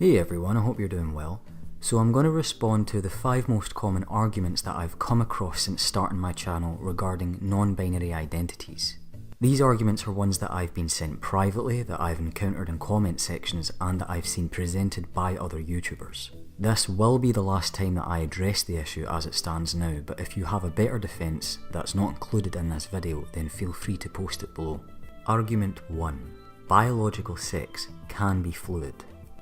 Hey everyone, I hope you're doing well. So I'm going to respond to the 5 most common arguments that I've come across since starting my channel regarding non-binary identities. These arguments are ones that I've been sent privately, that I've encountered in comment sections, and that I've seen presented by other YouTubers. This will be the last time that I address the issue as it stands now, but if you have a better defence that's not included in this video, then feel free to post it below. Argument 1. Biological sex can be fluid.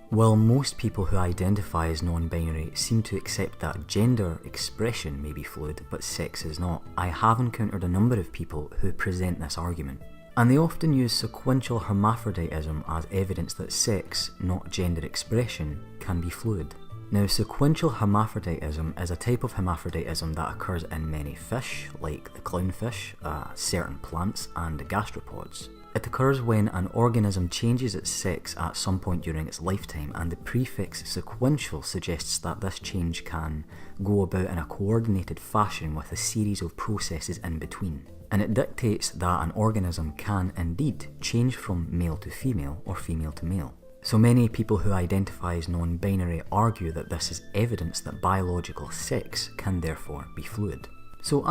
While most people who identify as non-binary seem to accept that gender expression may be fluid, but sex is not, I have encountered a number of people who present this argument. And they often use sequential hermaphroditism as evidence that sex, not gender expression, can be fluid. Now, sequential hermaphroditism is a type of hermaphroditism that occurs in many fish, like the clownfish, certain plants, and gastropods. It occurs when an organism changes its sex at some point during its lifetime, and the prefix sequential suggests that this change can go about in a coordinated fashion with a series of processes in between. And it dictates that an organism can indeed change from male to female or female to male. So many people who identify as non-binary argue that this is evidence that biological sex can therefore be fluid. So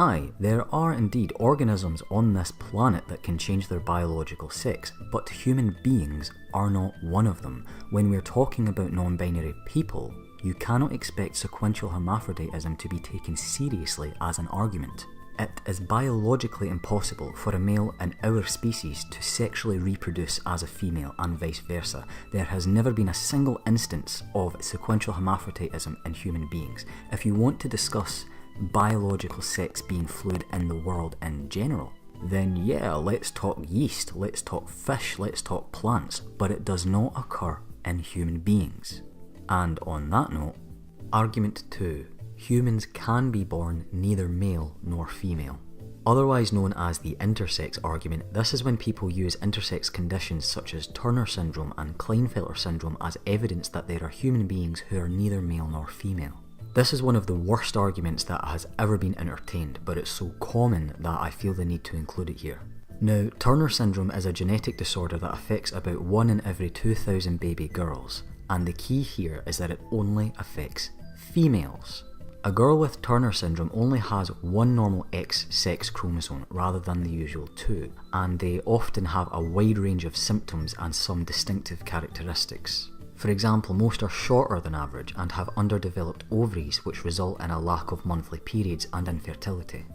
there are indeed organisms on this planet that can change their biological sex, but human beings are not one of them. When we're talking about non-binary people, you cannot expect sequential hermaphroditism to be taken seriously as an argument. It is biologically impossible for a male in our species to sexually reproduce as a female and vice versa. There has never been a single instance of sequential hermaphroditism in human beings. If you want to discuss biological sex being fluid in the world in general, then yeah, let's talk yeast, let's talk fish, let's talk plants, but it does not occur in human beings. And on that note, argument 2. Humans can be born neither male nor female. Otherwise known as the intersex argument, this is when people use intersex conditions such as Turner syndrome and Klinefelter syndrome as evidence that there are human beings who are neither male nor female. This is one of the worst arguments that has ever been entertained, but it's so common that I feel the need to include it here. Now, Turner syndrome is a genetic disorder that affects about 1 in every 2,000 baby girls, and the key here is that it only affects females. A girl with Turner syndrome only has 1 normal X sex chromosome rather than the usual 2, and they often have a wide range of symptoms and some distinctive characteristics. For example, most are shorter than average and have underdeveloped ovaries, which result in a lack of monthly periods and infertility.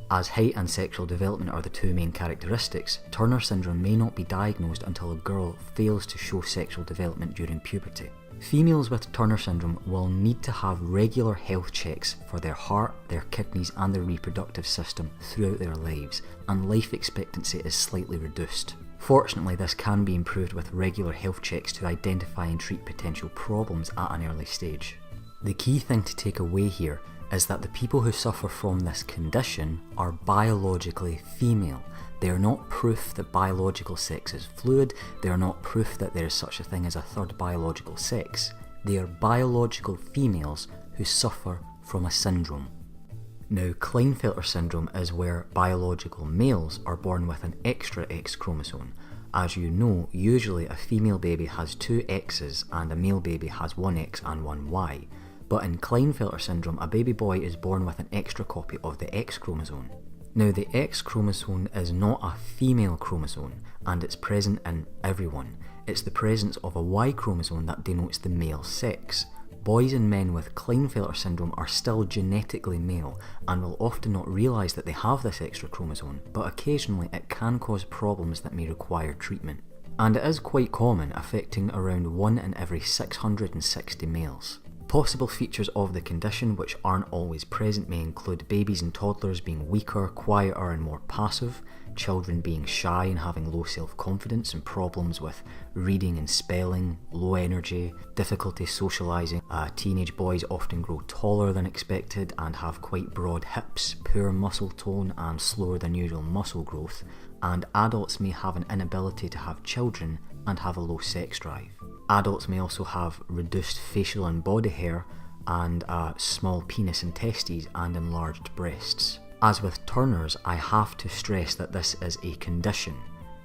As height and sexual development are the 2 main characteristics, Turner syndrome may not be diagnosed until a girl fails to show sexual development during puberty. Females with Turner syndrome will need to have regular health checks for their heart, their kidneys and their reproductive system throughout their lives, and life expectancy is slightly reduced. Fortunately, this can be improved with regular health checks to identify and treat potential problems at an early stage. The key thing to take away here is that the people who suffer from this condition are biologically female. They are not proof that biological sex is fluid, they are not proof that there is such a thing as a third biological sex. They are biological females who suffer from a syndrome. Now, Klinefelter syndrome is where biological males are born with an extra X chromosome. As you know, usually a female baby has 2 X's and a male baby has 1 X and 1 Y. But in Klinefelter syndrome, a baby boy is born with an extra copy of the X chromosome. Now, the X chromosome is not a female chromosome, and it's present in everyone. It's the presence of a Y chromosome that denotes the male sex. Boys and men with Klinefelter syndrome are still genetically male and will often not realise that they have this extra chromosome, but occasionally it can cause problems that may require treatment. And it is quite common, affecting around 1 in every 660 males. Possible features of the condition which aren't always present may include babies and toddlers being weaker, quieter and more passive, children being shy and having low self-confidence and problems with reading and spelling, low energy, difficulty socialising. Teenage boys often grow taller than expected and have quite broad hips, poor muscle tone and slower than usual muscle growth, and adults may have an inability to have children and have a low sex drive. Adults may also have reduced facial and body hair and a small penis and testes and enlarged breasts. As with Turner's, I have to stress that this is a condition.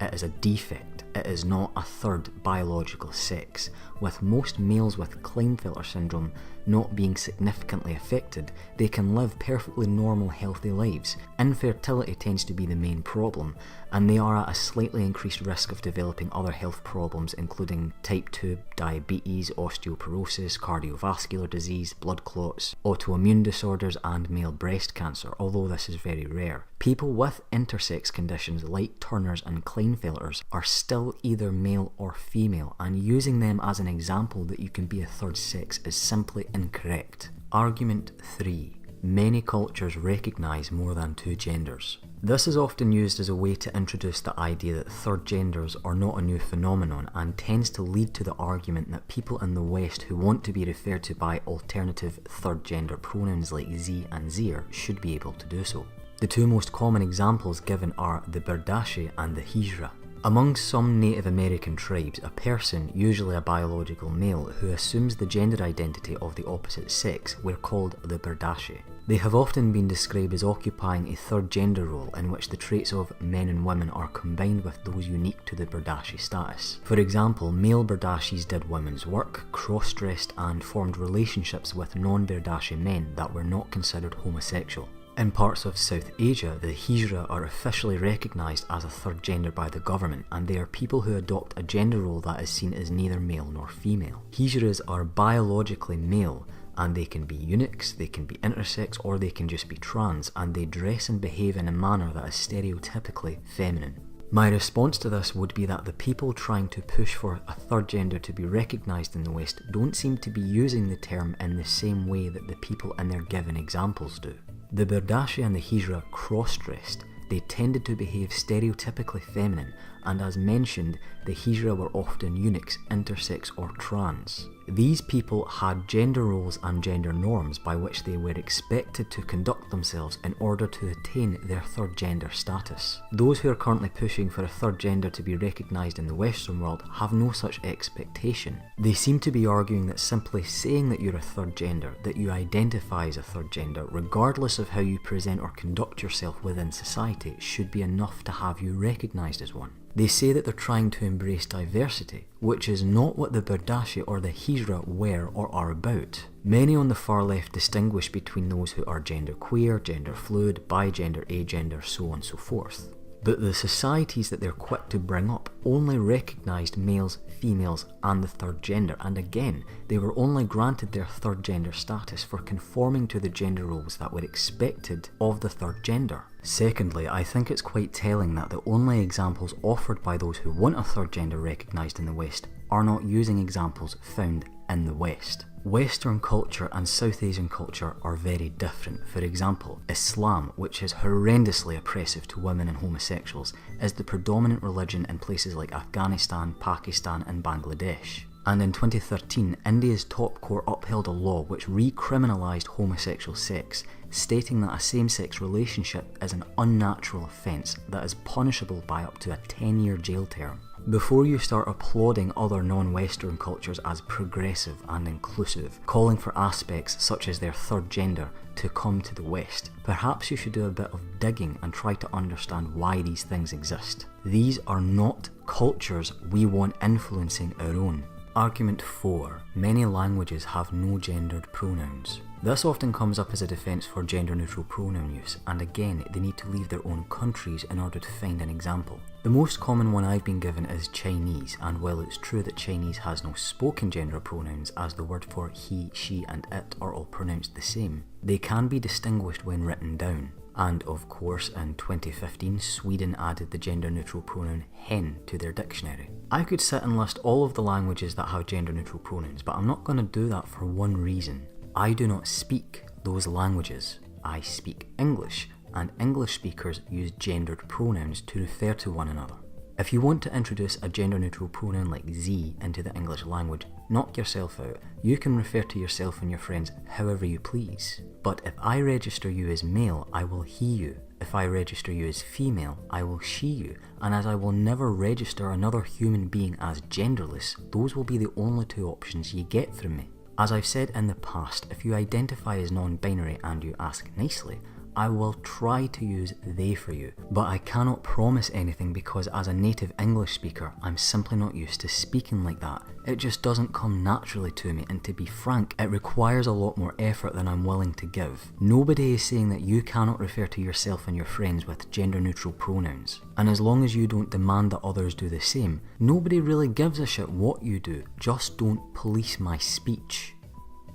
It is a defect. it is not a third biological sex, with most males with Klinefelter syndrome not being significantly affected. They can live perfectly normal, healthy lives. Infertility tends to be the main problem, and they are at a slightly increased risk of developing other health problems including type 2 diabetes, osteoporosis, cardiovascular disease, blood clots, autoimmune disorders and male breast cancer, although this is very rare. People with intersex conditions like Turner's and Klinefelter's are still either male or female, and using them as an example that you can be a third sex is simply incorrect. Argument 3. Many cultures recognise more than two genders. This is often used as a way to introduce the idea that third genders are not a new phenomenon, and tends to lead to the argument that people in the West who want to be referred to by alternative third gender pronouns like ze and zir should be able to do so. The two most common examples given are the Berdache and the Hijra. Among some Native American tribes, a person, usually a biological male, who assumes the gender identity of the opposite sex were called the Berdache. They have often been described as occupying a third gender role in which the traits of men and women are combined with those unique to the Berdache status. For example, male Berdaches did women's work, cross-dressed and formed relationships with non-Berdache men that were not considered homosexual. In parts of South Asia, the Hijra are officially recognised as a third gender by the government, and they are people who adopt a gender role that is seen as neither male nor female. Hijras are biologically male, and they can be eunuchs, they can be intersex, or they can just be trans, and they dress and behave in a manner that is stereotypically feminine. My response to this would be that the people trying to push for a third gender to be recognised in the West don't seem to be using the term in the same way that the people in their given examples do. The Berdache and the Hijra cross-dressed. They tended to behave stereotypically feminine, and as mentioned, the Hijra were often eunuchs, intersex or trans. These people had gender roles and gender norms by which they were expected to conduct themselves in order to attain their third gender status. Those who are currently pushing for a third gender to be recognised in the Western world have no such expectation. They seem to be arguing that simply saying that you're a third gender, that you identify as a third gender, regardless of how you present or conduct yourself within society, should be enough to have you recognised as one. They say that they're trying to embrace diversity, which is not what the Berdache or the Hijra were or are about. Many on the far left distinguish between those who are genderqueer, gender fluid, bigender, agender, so on and so forth. But the societies that they're quick to bring up only recognised males, females and the third gender, and again, they were only granted their third gender status for conforming to the gender roles that were expected of the third gender. Secondly, I think it's quite telling that the only examples offered by those who want a third gender recognised in the West are not using examples found in the West. Western culture and South Asian culture are very different. For example, Islam, which is horrendously oppressive to women and homosexuals, is the predominant religion in places like Afghanistan, Pakistan and Bangladesh. And in 2013, India's top court upheld a law which recriminalised homosexual sex, stating that a same-sex relationship is an unnatural offence that is punishable by up to a 10-year jail term. Before you start applauding other non-Western cultures as progressive and inclusive, calling for aspects such as their third gender to come to the West, perhaps you should do a bit of digging and try to understand why these things exist. These are not cultures we want influencing our own. Argument 4. Many languages have no gendered pronouns. This often comes up as a defence for gender-neutral pronoun use, and again, they need to leave their own countries in order to find an example. The most common one I've been given is Chinese, and while it's true that Chinese has no spoken gender pronouns, as the word for he, she and it are all pronounced the same, they can be distinguished when written down. And of course, in 2015, Sweden added the gender-neutral pronoun hen to their dictionary. I could sit and list all of the languages that have gender-neutral pronouns, but I'm not going to do that for one reason. I do not speak those languages. I speak English, and English speakers use gendered pronouns to refer to one another. If you want to introduce a gender-neutral pronoun like ze into the English language, knock yourself out. You can refer to yourself and your friends however you please. But if I register you as male, I will he you. If I register you as female, I will she you. And as I will never register another human being as genderless, those will be the only two options you get from me. As I've said in the past, if you identify as non-binary and you ask nicely, I will try to use they for you, but I cannot promise anything because as a native English speaker, I'm simply not used to speaking like that. It just doesn't come naturally to me, and to be frank, it requires a lot more effort than I'm willing to give. Nobody is saying that you cannot refer to yourself and your friends with gender-neutral pronouns. And as long as you don't demand that others do the same, nobody really gives a shit what you do, just don't police my speech.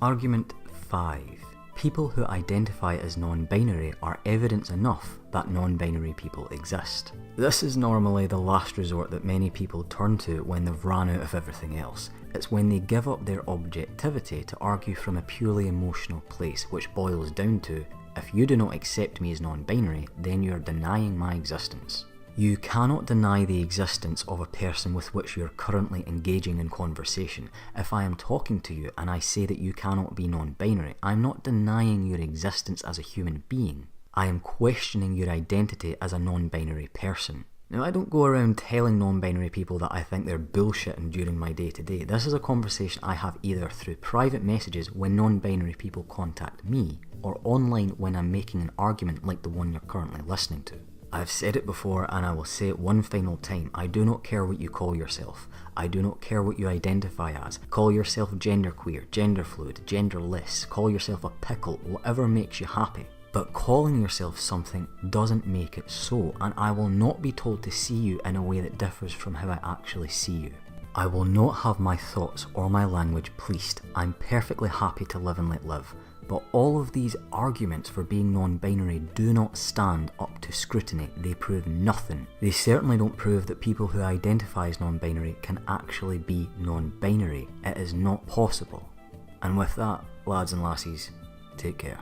Argument 5. People who identify as non-binary are evidence enough that non-binary people exist. This is normally the last resort that many people turn to when they've ran out of everything else. It's when they give up their objectivity to argue from a purely emotional place, which boils down to, if you do not accept me as non-binary, then you're denying my existence. You cannot deny the existence of a person with which you're currently engaging in conversation. If I am talking to you and I say that you cannot be non-binary, I'm not denying your existence as a human being. I am questioning your identity as a non-binary person. Now, I don't go around telling non-binary people that I think they're bullshitting during my day-to-day. This is a conversation I have either through private messages when non-binary people contact me, or online when I'm making an argument like the one you're currently listening to. I've said it before and I will say it one final time. I do not care what you call yourself. I do not care what you identify as. Call yourself genderqueer, genderfluid, genderless, call yourself a pickle, whatever makes you happy. But calling yourself something doesn't make it so, and I will not be told to see you in a way that differs from how I actually see you. I will not have my thoughts or my language policed. I'm perfectly happy to live and let live. But all of these arguments for being non-binary do not stand up to scrutiny. They prove nothing. They certainly don't prove that people who identify as non-binary can actually be non-binary. It is not possible. And with that, lads and lassies, take care.